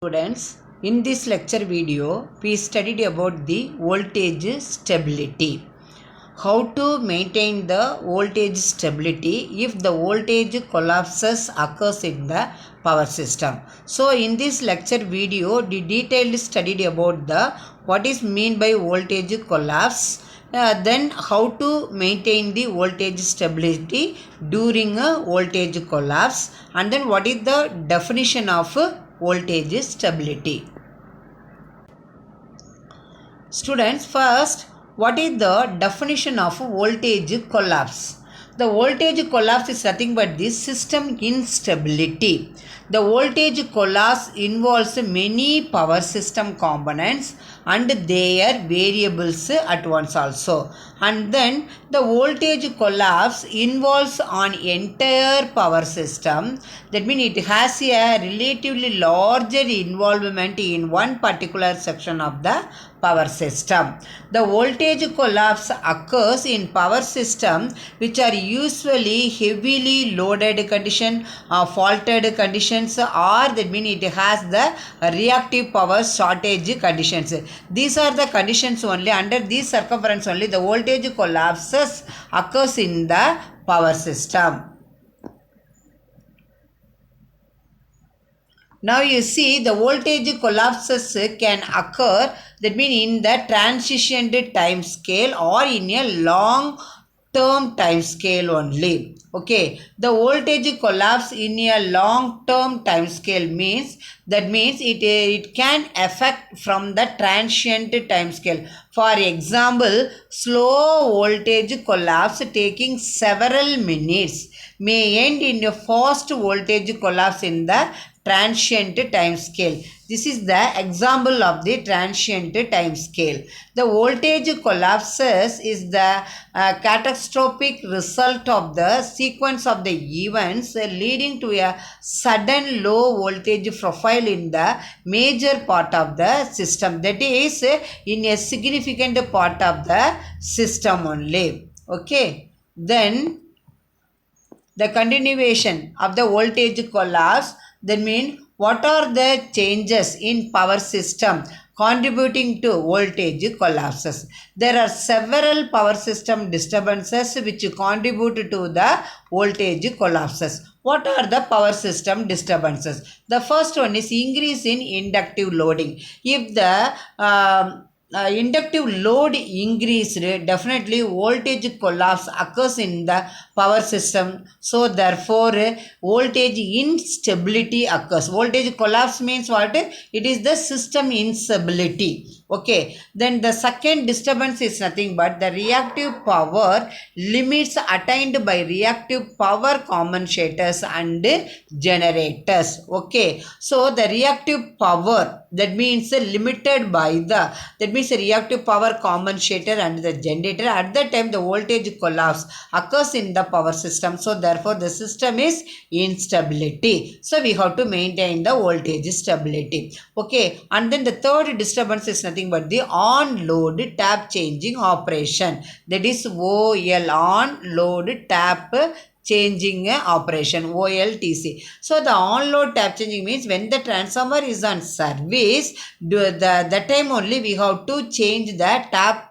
Students, in this lecture video, we studied about the voltage stability. How to maintain the voltage stability if the voltage collapses occurs in the power system. So, in this lecture video, the detailed studied about the what is mean by voltage collapse. Then how to maintain the voltage stability during a voltage collapse, and then what is the definition of voltage stability. Students, first, what is the definition of voltage collapse? The voltage collapse is nothing but the system instability. The voltage collapse involves many power system components and their variables at once also. And then the voltage collapse involves an entire power system. That means it has a relatively larger involvement in one particular section of the power system. The voltage collapse occurs in power system which are usually heavily loaded condition or faulted conditions, or that means it has the reactive power shortage conditions. These are the conditions only. Under these circumference only the voltage collapses occurs in the power system. Now you see the voltage collapses can occur, that means in the transition time scale or in a long term time scale only. Okay, the voltage collapse in a long term time scale means it can affect from the transient time scale. For example, slow voltage collapse taking several minutes may end in a fast voltage collapse in the transient time scale. This is the example of the transient time scale. The voltage collapses is the catastrophic result of the sequence of the events leading to a sudden low voltage profile in the major part of the system, that is in a significant part of the system only. Okay, then the continuation of the voltage collapse, that means what are the changes in power system contributing to voltage collapses. There are several power system disturbances which contribute to the voltage collapses. What are the power system disturbances? The first one is increase in inductive loading. If the inductive load increased, definitely voltage collapse occurs in the power system. So therefore voltage instability occurs. Voltage collapse means what? It is the system instability. Okay, then the second disturbance is nothing but the reactive power limits attained by reactive power compensators and generators. Okay, so the reactive power, that means limited by the, that means the reactive power compensator and the generator, at that time the voltage collapse occurs in the power system. So therefore the system is instability. So we have to maintain the voltage stability. Okay, and then the third disturbance is nothing but the on load tap changing operation, that is OL, on load tap changing operation, OLTC. So the on load tap changing means when the transformer is on service, the time only we have to change the tap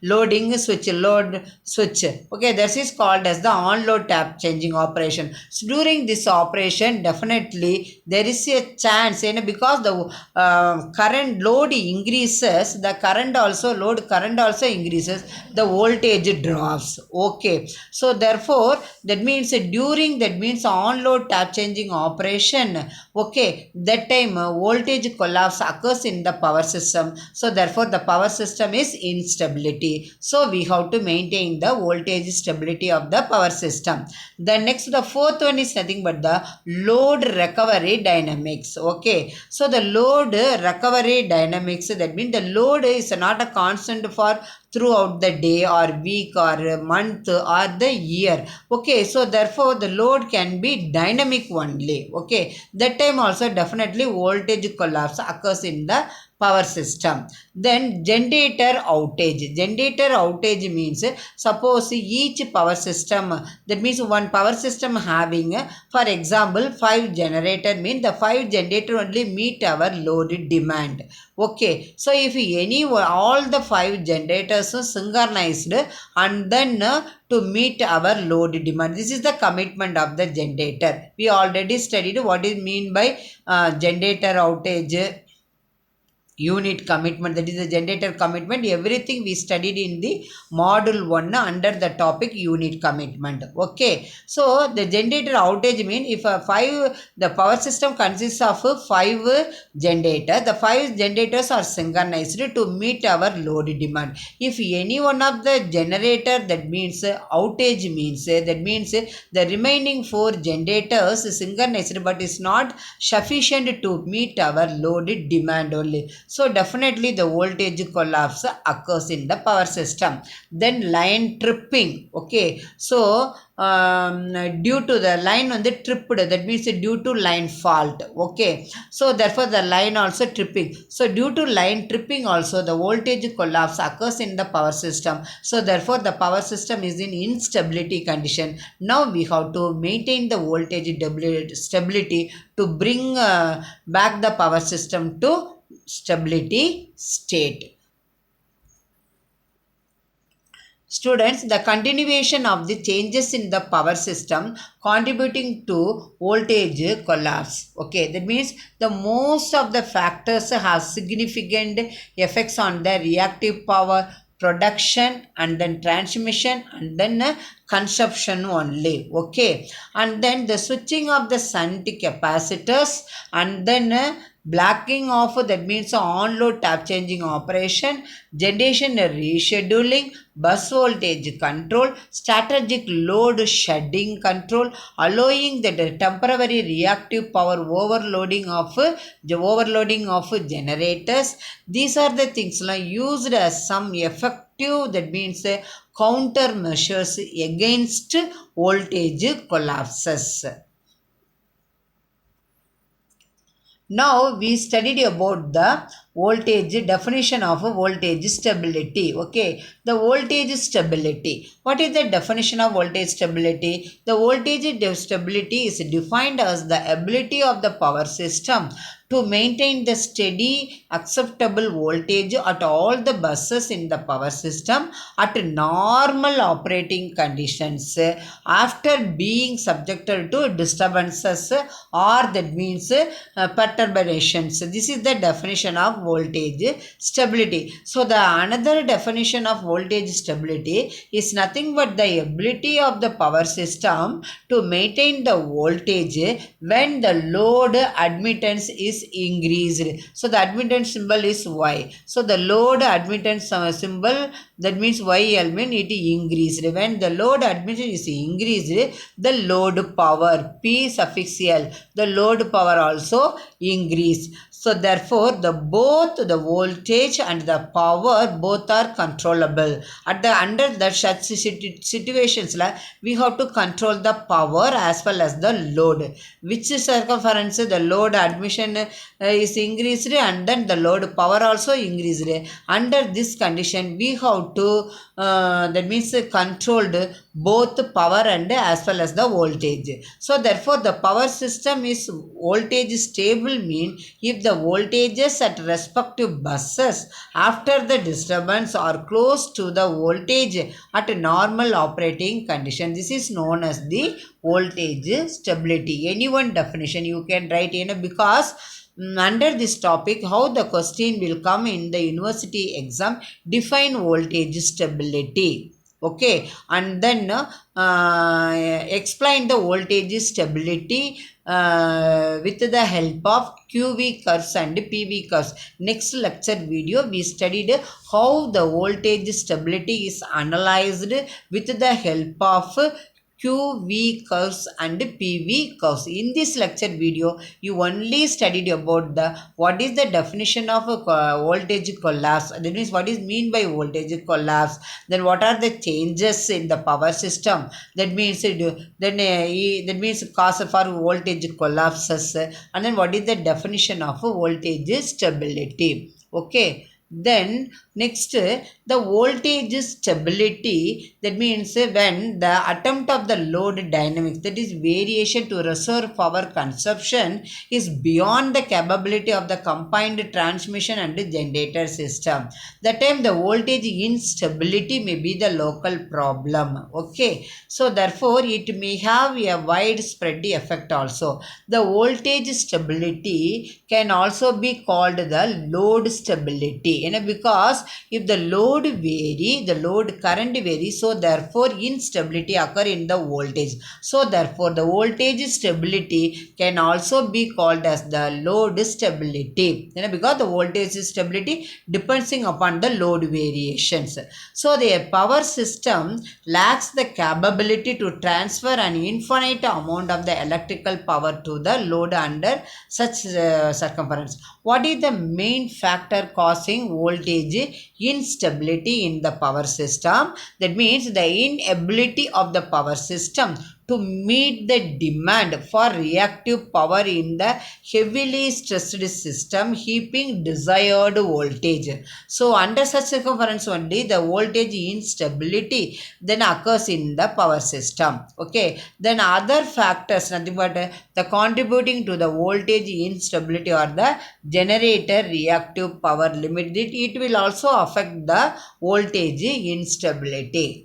loading switch, load switch. Okay, this is called as the on load tap changing operation. So during this operation definitely there is a chance, because the current load increases, the current also, load current also increases, the voltage drops. Okay, so therefore that means during, that means on load tap changing operation, okay, that time voltage collapse occurs in the power system. So therefore the power system is instability. So we have to maintain the voltage stability of the power system. The next, the fourth one is nothing but the load recovery dynamics. Okay, so the load recovery dynamics, that means the load is not a constant for throughout the day or week or month or the year. Okay, so therefore the load can be dynamic only. Okay, that time also definitely voltage collapse occurs in the power system. Then generator outage. Generator outage means suppose each power system, that means one power system having for example 5 generator, mean the 5 generator only meet our load demand. Okay, so if any all the 5 generators are synchronized and then to meet our load demand, this is the commitment of the generator. We already studied what is mean by generator outage, unit commitment, that is the generator commitment. Everything we studied in the module 1 under the topic unit commitment. Okay, so the generator outage mean if the power system consists of 5 generator, the 5 generators are synchronized to meet our load demand. If any one of the generator, that means outage means that means the remaining 4 generators synchronized but is not sufficient to meet our load demand only. So definitely the voltage collapse occurs in the power system. Then line tripping. Okay, so due to the line on the tripped, that means due to line fault. Okay, so therefore the line also tripping. So due to line tripping also the voltage collapse occurs in the power system. So therefore the power system is in instability condition. Now we have to maintain the voltage stability to bring back the power system to stability state. Students, the continuation of the changes in the power system contributing to voltage collapse. Okay, that means the most of the factors have significant effects on the reactive power, production, and then transmission, and then consumption only. Okay, and then the switching of the shunt capacitors, and then blocking off, that means on-load tap changing operation, generation rescheduling, bus voltage control, strategic load shedding control, allowing the temporary reactive power overloading of generators. These are the things used as some effective, that means countermeasures against voltage collapses. Now we studied about the voltage, definition of voltage stability. Okay, the voltage stability. What is the definition of voltage stability? The voltage stability is defined as the ability of the power system to maintain the steady acceptable voltage at all the buses in the power system at normal operating conditions after being subjected to disturbances or, that means perturbations. This is the definition of voltage stability. So the another definition of voltage stability is nothing but the ability of the power system to maintain the voltage when the load admittance is increased. So the admittance symbol is Y. So the load admittance symbol, that means YL, mean it increased. When the load admittance is increased, the load power P suffix L, the load power also increase. So therefore the both the voltage and the power both are controllable. Under the such situations we have to control the power as well as the load. Which circumference the load admission is increased and then the load power also increased. Under this condition we have to that means controlled both power and as well as the voltage. So therefore the power system is voltage stable, mean if the voltages at respective buses after the disturbance are close to the voltage at a normal operating condition. This is known as the voltage stability. Any one definition you can write in, because under this topic how the question will come in the university exam, define voltage stability. Okay, and then explain the voltage stability with the help of QV curves and PV curves. Next lecture video we studied how the voltage stability is analyzed with the help of QV curves and PV curves. In this lecture video, you only studied about the what is the definition of a voltage collapse. That means what is mean by voltage collapse. Then what are the changes in the power system. That means that means cause for voltage collapses. And then what is the definition of voltage stability. Okay, then next the voltage stability, that means when the attempt of the load dynamics, that is variation to reserve power consumption, is beyond the capability of the combined transmission and generator system, the time the voltage instability may be the local problem. Okay, so therefore it may have a widespread effect also. The voltage stability can also be called the load stability, because if the load vary, the load current varies, so therefore instability occur in the voltage. So therefore the voltage stability can also be called as the load stability, because the voltage stability depending upon the load variations. So the power system lacks the capability to transfer an infinite amount of the electrical power to the load under such circumference. What is the main factor causing voltage instability in the power system? That means the inability of the power system to meet the demand for reactive power in the heavily stressed system, heaping desired voltage. So under such circumference only the voltage instability then occurs in the power system. Okay, then other factors, nothing but the contributing to the voltage instability or the generator reactive power limit, it will also affect the voltage instability.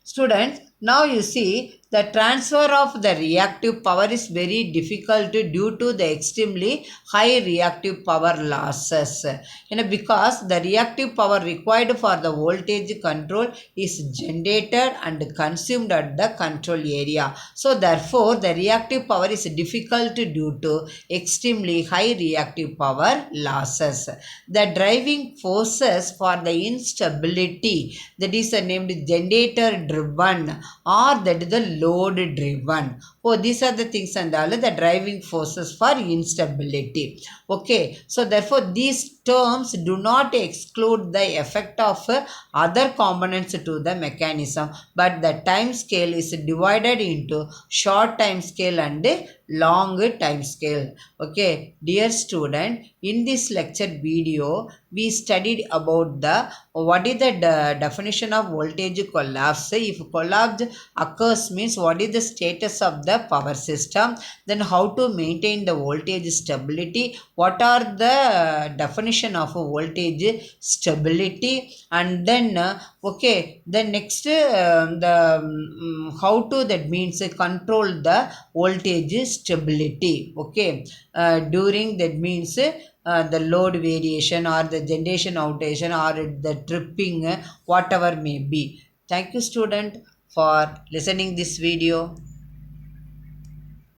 Students, now you see the transfer of the reactive power is very difficult due to the extremely high reactive power losses. Because the reactive power required for the voltage control is generated and consumed at the control area. So therefore the reactive power is difficult due to extremely high reactive power losses. The driving forces for the instability, that is named generator driven or that is the load driven. Oh, these are the things and all the driving forces for instability. Okay, so therefore these terms do not exclude the effect of other components to the mechanism, but the time scale is divided into short time scale and long time scale. Okay, dear student, in this lecture video we studied about the what is the definition of voltage collapse. If collapse occurs means what is the status of the power system, then how to maintain the voltage stability, what are the definition of voltage stability, and then okay, then next how to, that means control the voltage stability. Okay, during, that means the load variation or the generation outage or the tripping, whatever may be. Thank you student for listening this video.